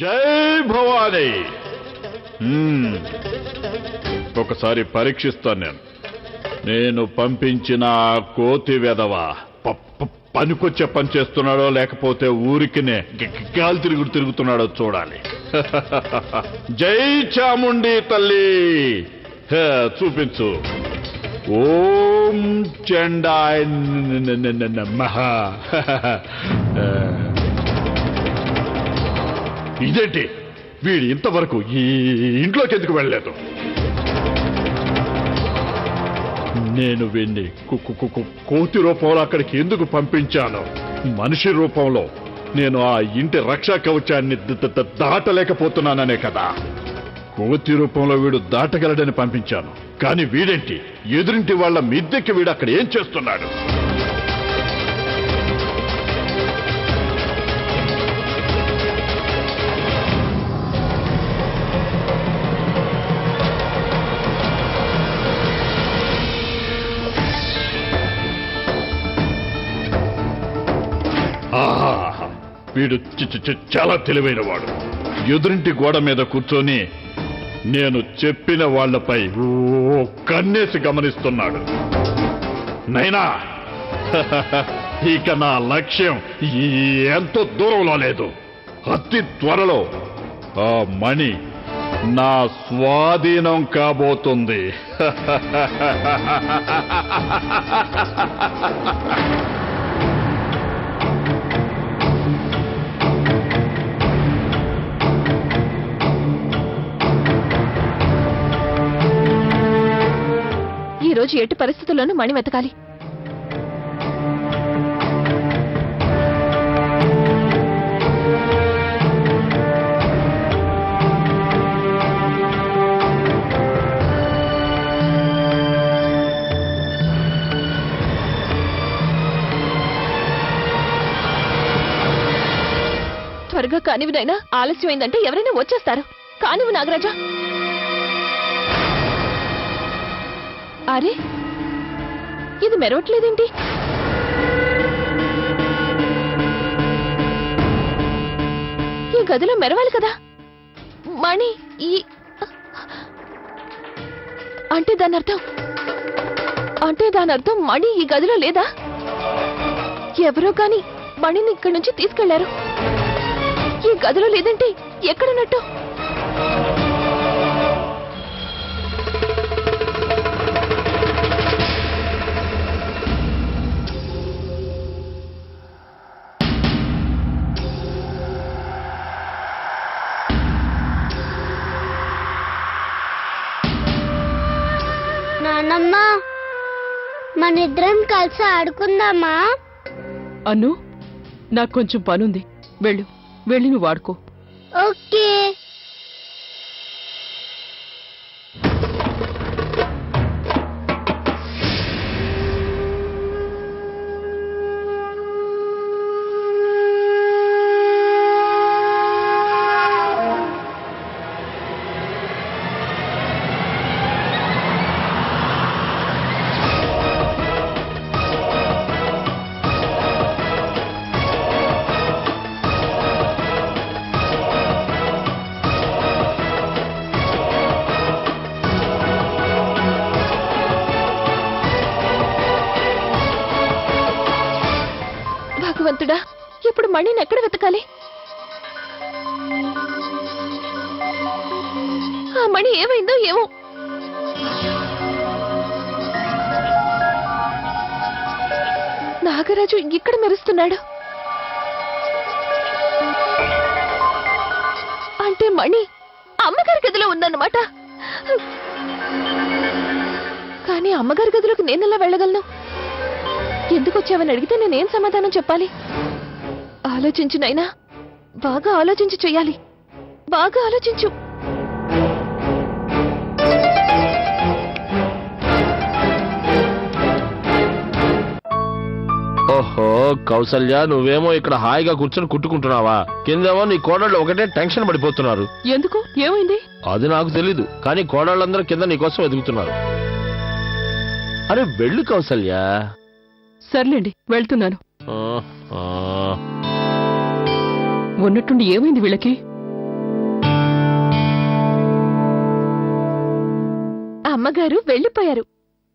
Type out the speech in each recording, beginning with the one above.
జై భవానీ. ఒకసారి పరీక్షిస్తాను. నేను పంపించిన కోతి వెధవ పనికొచ్చే పని చేస్తున్నాడో లేకపోతే ఊరికినే గాలి తిరుగుతున్నాడో చూడాలి. జై చాముండి తల్లి, చూపించు. ఓం చండాయ నమః. ఇదేంటి, వీడు ఇంతవరకు ఈ ఇంట్లోకి ఎందుకు వెళ్ళలేదు? నేను వీడిని కోతి రూపంలో అక్కడికి ఎందుకు పంపించాను? మనిషి రూపంలో నేను ఆ ఇంటి రక్షా కవచాన్ని దాటలేకపోతున్నాననే కదా. కోతి రూపంలో వీడు దాటగలడని పంపించాను. కానీ వీడేంటి ఎదురింటి వాళ్ళ మిద్దెకి వీడు అక్కడ ఏం చేస్తున్నాడు? వీడు చాలా తెలివైన వాడు. ఎదురింటి గోడ మీద కూర్చొని నేను చెప్పిన వాళ్లపై కన్నేసి గమనిస్తున్నాడు. నైనా ఇక నా లక్ష్యం ఎంతో దూరంలో లేదు. అతి త్వరలో ఆ మణి నా స్వాధీనం కాబోతుంది. ఈ రోజు ఎట్టి పరిస్థితుల్లోనూ మణి వెతకాలి. త్వరగా కానివినైనా, ఆలస్యమైందంటే ఎవరైనా వచ్చేస్తారు. కానివు నాగరాజా. అరే, ఇది మెరవట్లేదేంటి? ఈ గదిలో మెరవాలి కదా మణి. అంటే దాని అర్థం మణి ఈ గదిలో లేదా? ఎవరో కాని మణిని ఇక్కడి నుంచి తీసుకెళ్లారు. ఈ గదిలో లేదంటే ఎక్కడున్నట్టు? నానమ్మా, మనిద్దరం కలిసి ఆడుకుందామా? అను, నాకు కొంచెం పనుంది. వెళ్ళి నువ్వు ఆడుకో. ఓకే. భగవంతుడా, ఇప్పుడు మణిని ఎక్కడ వెతకాలి? ఆ మణి ఏమైందో ఏమో. నాగరాజు ఇక్కడ మెరుస్తున్నాడు. అంటే మణి అమ్మగారి గదిలో ఉందన్నమాట. కానీ అమ్మగారి గదిలోకి నేనెలా వెళ్ళగలను? ఎందుకు వచ్చావని అడిగితే నేనేం సమాధానం చెప్పాలి? ఆలోచించు నైనా, బాగా ఆలోచించి చెయ్యాలి. బాగా ఆలోచించు. ఓహో కౌసల్య, నువ్వేమో ఇక్కడ హాయిగా కూర్చొని కుట్టుకుంటున్నావా? కిందేమో నీ కోడళ్ళు ఒకటే టెన్షన్ పడిపోతున్నారు. ఎందుకు? ఏమైంది? అది నాకు తెలీదు, కానీ కోడళ్ళందరూ కింద నీకోసం ఎదుగుతున్నారు. అరే వెళ్ళు కౌసల్య. సర్లేండి, వెళ్తున్నాను. ఆ, ఆ. ఉన్నట్టుండి ఏమైంది వీళ్ళకి? అమ్మగారు వెళ్ళిపోయారు.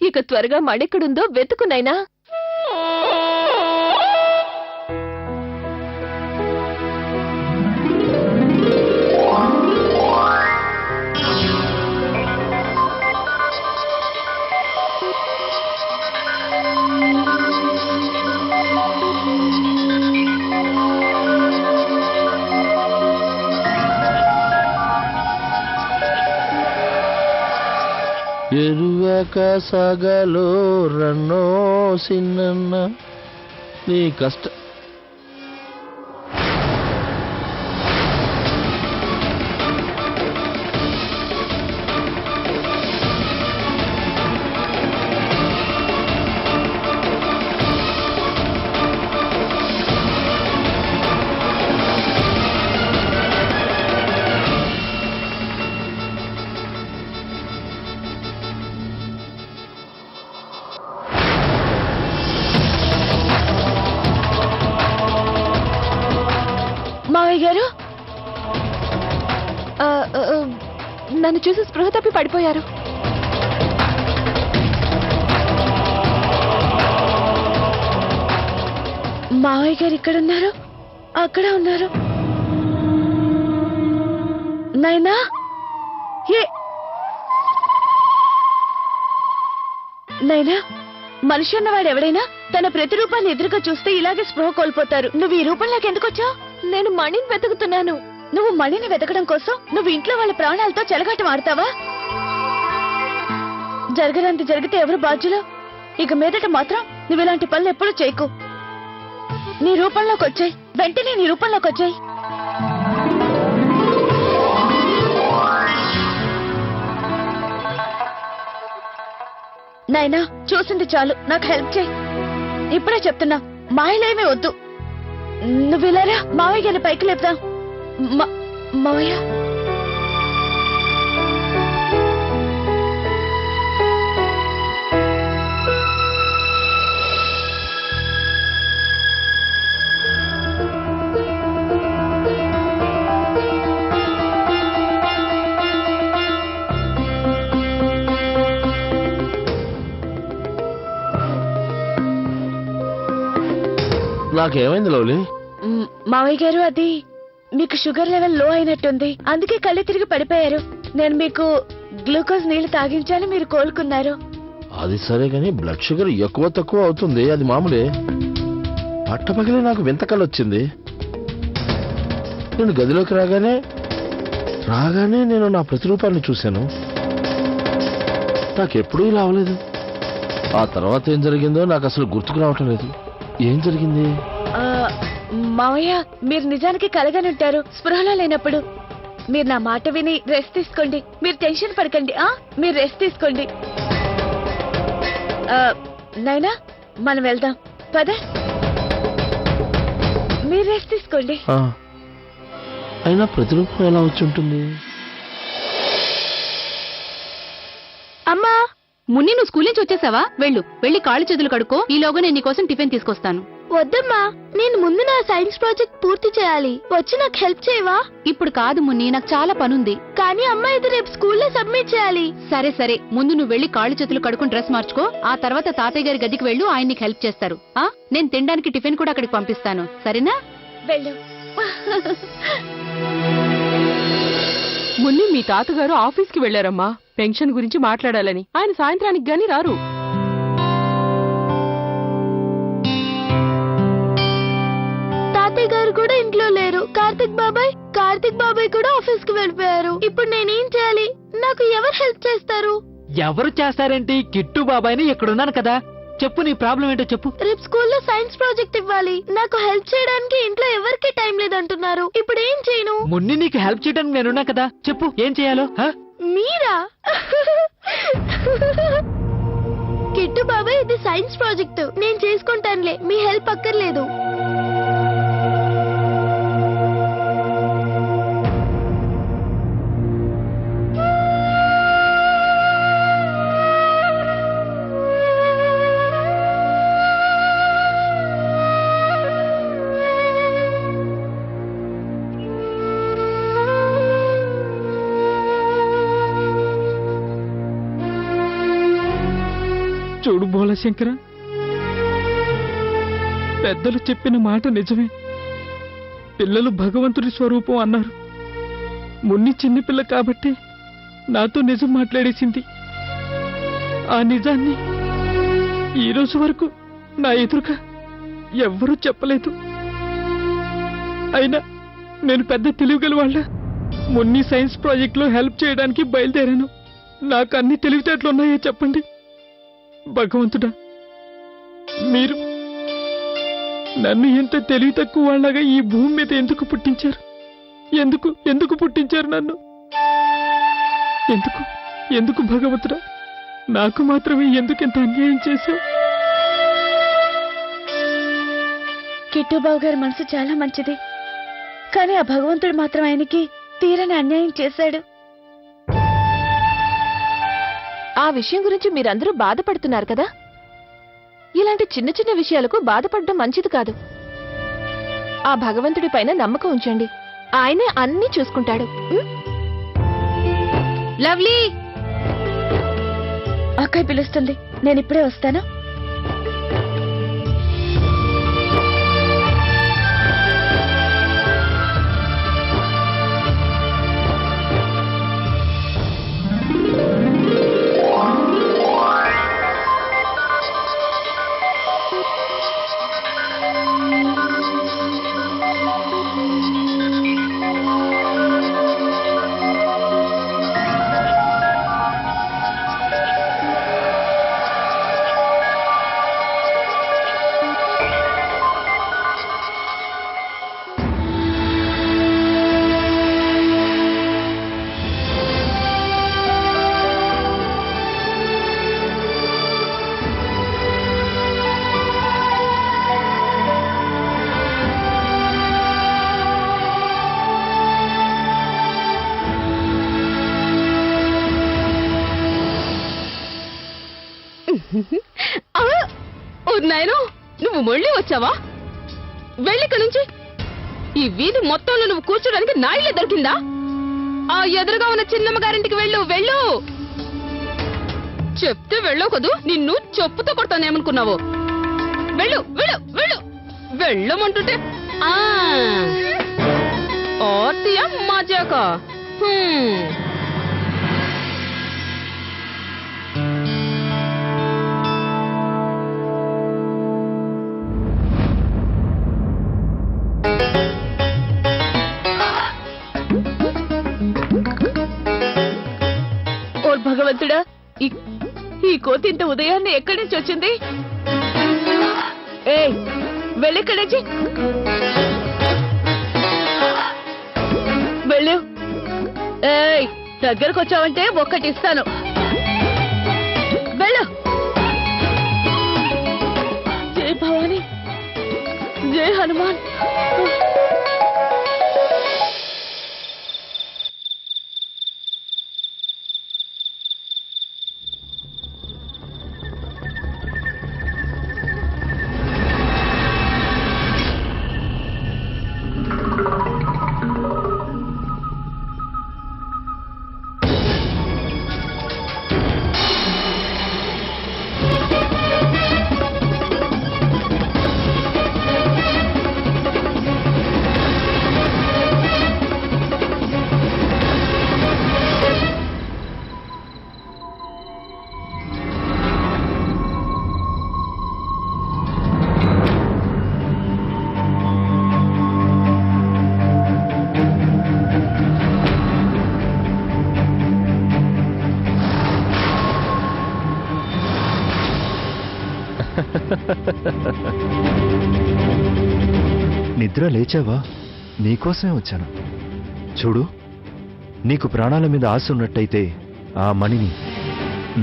ఇక త్వరగా మడెక్కడుందో వెతుకునైనా. ఎరువక సగలో రన్నో సిన్న నీ కష్ట మావయ్య గారు నన్ను చూసి స్పృహ తప్పి పడిపోయారు. మావయ్య గారు ఇక్కడున్నారు, అక్కడ ఉన్నారు. నైనా నైనా, మనిషి ఉన్నవాడు ఎవడైనా తన ప్రతిరూపాన్ని ఎదురుగా చూస్తే ఇలాగే స్పృహ కోల్పోతారు. నువ్వు ఈ రూపంలోకి ఎందుకు వచ్చావు? నేను మణిని వెతుకుతున్నాను. నువ్వు మణిని వెతకడం కోసం నువ్వు ఇంట్లో వాళ్ళ ప్రాణాలతో చెలగాటం ఆడతావా? జరగనంత జరిగితే ఎవరు బాధ్యులు? ఇక మీదట మాత్రం నువ్వు ఇలాంటి పనులు ఎప్పుడూ చేయకు. నీ రూపంలోకి వచ్చాయి, వెంటనే నీ రూపంలోకి వచ్చాయి. నాయనా, చూసింది చాలు, నాకు హెల్ప్ చేయి. ఇప్పుడే చెప్తున్నా, మాయలేమీ వద్దు. నువ్వు ఇలారా, మావయ్య గారిని పైకి లేపుదా. మావయ్య, నాకేమైంది లవ్లీ? మావయ్య గారు, అది మీకు షుగర్ లెవెల్ లో అయినట్టుంది, అందుకే కళ్ళు తిరిగి పడిపోయారు. నేను మీకు గ్లూకోజ్ నీళ్లు తాగించాలి, మీరు కోలుకున్నారు. అది సరే గాని బ్లడ్ షుగర్ ఎక్కువ తక్కువ అవుతుంది, అది మామూలే. పట్టపగలే నాకు వింతకలు వచ్చింది. నేను గదిలోకి రాగానే నేను నా ప్రతిరూపాన్ని చూశాను. నాకెప్పుడూ ఇలా అవ్వలేదు. ఆ తర్వాత ఏం జరిగిందో నాకు అసలు గుర్తుకు రావటం లేదు. ఏం జరిగింది? మావయ్య, మీరు నిజానికి కలగనుంటారు స్పృహలో లేనప్పుడు. మీరు నా మాట విని రెస్ట్ తీసుకోండి. మీరు టెన్షన్ పడకండి. మీరు రెస్ట్ తీసుకోండి. నైనా, మనం వెళ్దాం పద. మీరు రెస్ట్ తీసుకోండి. అయినా ప్రతిరూపం ఎలా వచ్చి ఉంటుంది? అమ్మా, మున్ని, నువ్వు స్కూల్ నుంచి వచ్చేసావా? వెళ్ళి కాళ్ళు చేతులు కడుక్కో. ఈలోగా నేను నీకోసం టిఫిన్ తీసుకొస్తాను. వద్దమ్మా, నేను ముందు నా సైన్స్ ప్రాజెక్ట్ పూర్తి చేయాలి. వచ్చి నాకు హెల్ప్ చేయవా? ఇప్పుడు కాదు మున్ని, నాకు చాలా పనుంది. కానీ అమ్మా, ఇది రేపు స్కూల్లో సబ్మిట్ చేయాలి. సరే, ముందు నువ్వు వెళ్ళి కాళ్ళు చేతులు కడుక్కుని డ్రెస్ మార్చుకో. ఆ తర్వాత తాతయ్య గారి గదికి వెళ్ళు, ఆయన నీకు హెల్ప్ చేస్తారు. నేను తినడానికి టిఫిన్ కూడా అక్కడికి పంపిస్తాను, సరేనా? వెళ్ళు. మున్ని, మీ తాతగారు ఆఫీస్కి వెళ్లారమ్మా, పెన్షన్ గురించి మాట్లాడాలని. ఆయన సాయంత్రానికి గాని రారు. తాతయ్య గారు కూడా ఇంట్లో లేరు. కార్తిక్ బాబాయ్ కూడా ఆఫీస్ కి వెళ్ళిపోయారు. ఇప్పుడు నేనేం చేయాలి? నాకు ఎవరు హెల్ప్ చేస్తారు? ఎవరు చేస్తారేంటి? కిట్టు బాబాయ్ని ఇక్కడున్నాను కదా. చెప్పు, నీ ప్రాబ్లం ఏంటో చెప్పు. రేపు స్కూల్లో సైన్స్ ప్రాజెక్ట్ ఇవ్వాలి. నాకు హెల్ప్ చేయడానికి ఇంట్లో ఎవరికి టైం లేదంటున్నారు. ఇప్పుడు ఏం చేయను? మున్ని, నీకు హెల్ప్ చేయడానికి నేనున్నా కదా. చెప్పు, ఏం చేయాలో? మీరా? కిట్టు బాబాయ్, ఇది సైన్స్ ప్రాజెక్ట్, నేను చేసుకుంటానులే, మీ హెల్ప్ అక్కర్లేదు. చూడు బోలశంకర, పెద్దలు చెప్పిన మాట నిజమే. పిల్లలు భగవంతుడి స్వరూపం అన్నారు. మున్ని చిన్నపిల్ల కాబట్టి నాతో నిజం మాట్లాడేసింది. ఆ నిజాన్ని ఈ రోజు వరకు నా ఎదురుగా ఎవ్వరూ చెప్పలేదు. అయినా నేను పెద్ద తెలివిగల వాళ్ళ మున్ని సైన్స్ ప్రాజెక్ట్ లో హెల్ప్ చేయడానికి బయలుదేరాను. నాకు అన్ని తెలివితేటలున్నాయో చెప్పండి భగవంతుడా. మీరు నన్ను ఎంత తెలివి తక్కువ వాళ్ళగా ఈ భూమి మీద ఎందుకు పుట్టించారు? ఎందుకు పుట్టించారు నన్ను? ఎందుకు భగవంతుడా? నాకు మాత్రమే ఎందుకింత అన్యాయం చేశావు? కిట్టుబాబు గారి మనసు చాలా మంచిది, కానీ ఆ భగవంతుడు మాత్రం ఆయనకి తీరని అన్యాయం చేశాడు. ఆ విషయం గురించి మీరందరూ బాధపడుతున్నారు కదా. ఇలాంటి చిన్న చిన్న విషయాలకు బాధపడడం మంచిది కాదు. ఆ భగవంతుడి పైన నమ్మకం ఉంచండి, ఆయనే అన్నీ చూసుకుంటాడు. లవ్లీ, అక్కయ్య పిలుస్తుంది, నేను ఇప్పుడే వస్తాను. నాయను, నువ్వు మళ్ళీ వచ్చావా? వెళ్ళిక నుంచి. ఈ వీధి మొత్తంలో నువ్వు కూర్చోడానికి నా ఇల్లే దొరికిందా? ఆ ఎదురుగా ఉన్న చిన్నమ్మ గారింటికి వెళ్ళు. చెప్తే వెళ్ళవు కదూ, నిన్ను చెప్పుతో కొడతానేమనుకున్నావు? వెళ్ళమంటుంటే ఆర్తియా మజాకా? భగవంతుడా, ఈ కోతి ఇంత ఉదయాన్నే ఎక్కడి నుంచి వచ్చింది? ఏయ్, వెళ్ళెక్కడి నుంచి వెళ్ళు. ఏయ్, దగ్గరకు వచ్చావంటే ఒక్కటి ఇస్తాను. వెళ్ళు. జై భవాని, జై హనుమాన్. నిద్ర లేచావా? నీకోసమే వచ్చాను. చూడు, నీకు ప్రాణాల మీద ఆశ ఉన్నట్టయితే ఆ మణిని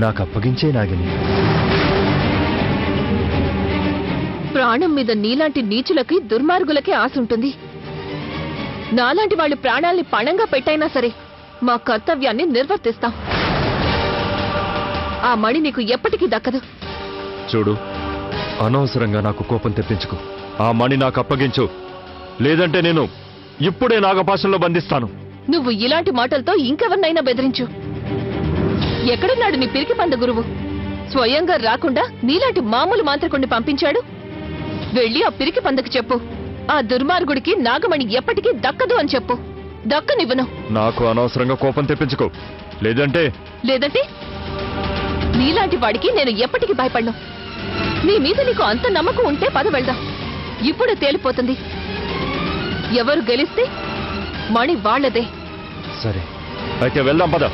నాకు అప్పగించే నాగిని. ప్రాణం మీద నీలాంటి నీచులకి, దుర్మార్గులకి ఆశ ఉంటుంది. నాలాంటి వాళ్ళు ప్రాణాల్ని పణంగా పెట్టైనా సరే మా కర్తవ్యాన్ని నిర్వర్తిస్తాం. ఆ మణి నీకు ఎప్పటికీ దక్కదు. చూడు, అనవసరంగా నాకు కోపం తెప్పించుకో. ఆ మణి నాకు అప్పగించు, లేదంటే నేను ఇప్పుడే నాగపాశంలో బంధిస్తాను. నువ్వు ఇలాంటి మాటలతో ఇంకెవరినైనా బెదిరించు. ఎక్కడున్నాడు నీ పిరికి పంద గురువు? స్వయంగా రాకుండా నీలాంటి మామూలు మాంత్రికుణ్ణి పంపించాడు? వెళ్ళి ఆ పిరికి పందకు చెప్పు, ఆ దుర్మార్గుడికి నాగమణి ఎప్పటికీ దక్కదు అని చెప్పు. దక్కనివ్వను. నాకు అనవసరంగా కోపం తెప్పించుకో, లేదంటే లేదంటే నీలాంటి వాడికి నేను ఎప్పటికీ భయపడను. నీ మీద నీకు అంత నమ్మకం ఉంటే పద వెళ్దాం. ఇప్పుడు తేలిపోతుంది ఎవరు గెలిస్తే మణి వాళ్లదే. సరే అయితే వెళ్దాం పద.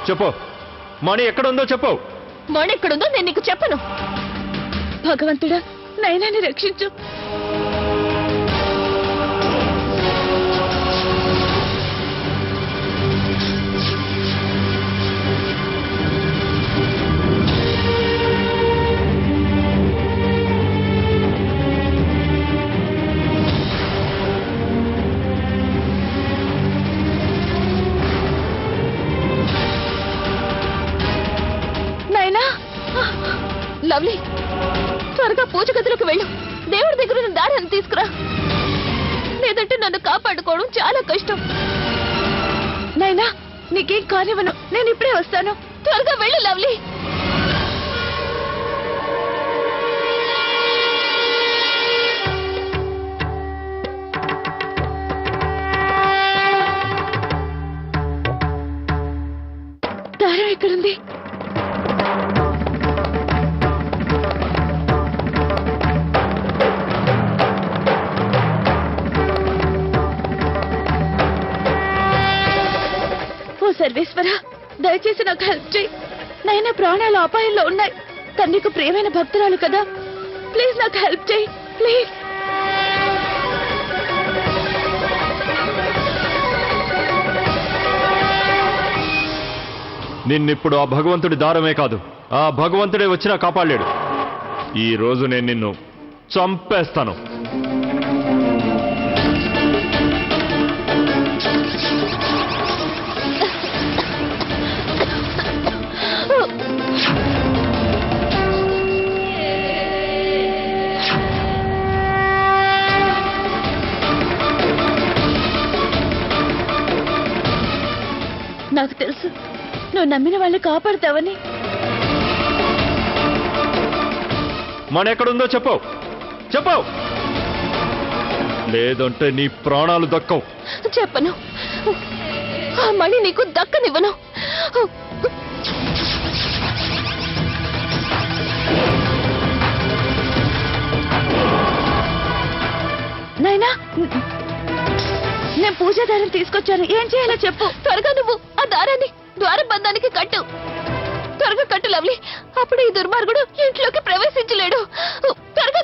చెప్పు, మణి ఎక్కడుందో చెప్పు. మణి ఎక్కడుందో నేను నీకు చెప్పను. భగవంతుడా, నైనాని రక్షించు. లవ్లీ, త్వరగా పూజ గదిలోకి వెళ్ళు. దేవుడి దగ్గర ఉన్న దారాన్ని తీసుకురా, లేదంటే నన్ను కాపాడుకోవడం చాలా కష్టం. నైనా, నీకేం కానివ్వను, నేను ఇప్పుడే వస్తాను. త్వరగా వెళ్ళు లవ్లీ. దారం ఎక్కడుంది? సర్వేశ్వర, దయచేసి నాకు హెల్ప్ చేయి. నైనా ప్రాణాలు అపాయంలో ఉన్నాయి. తను నీకు ప్రియమైన భక్తురాలు కదా, ప్లీజ్ నాకు హెల్ప్ చేయి ప్లీజ్. నిన్నిప్పుడు ఆ భగవంతుడి దారమే కాదు, ఆ భగవంతుడే వచ్చినా కాపాడలేడు. ఈ రోజు నేను నిన్ను చంపేస్తాను. నాకు తెలుసు నువ్వు నమ్మిన వాళ్ళు కాపాడుతావని. మణి ఎక్కడుందో చెప్పు, చెప్పు, లేదంటే నీ ప్రాణాలు దక్కవు. చెప్పను, ఆ మణి నీకు దక్కనివ్వను. నైనా, నేను పూజా దారం తీసుకొచ్చాను. ఏం చేయాలో చెప్పు. త్వరగా నువ్వు ఆ దారాన్ని ద్వారబంధానికి కట్టు. త్వరగా కట్టు లవ్లీ. అప్పుడు ఈ దుర్మార్గుడు ఇంట్లోకి ప్రవేశించలేడు. త్వరగా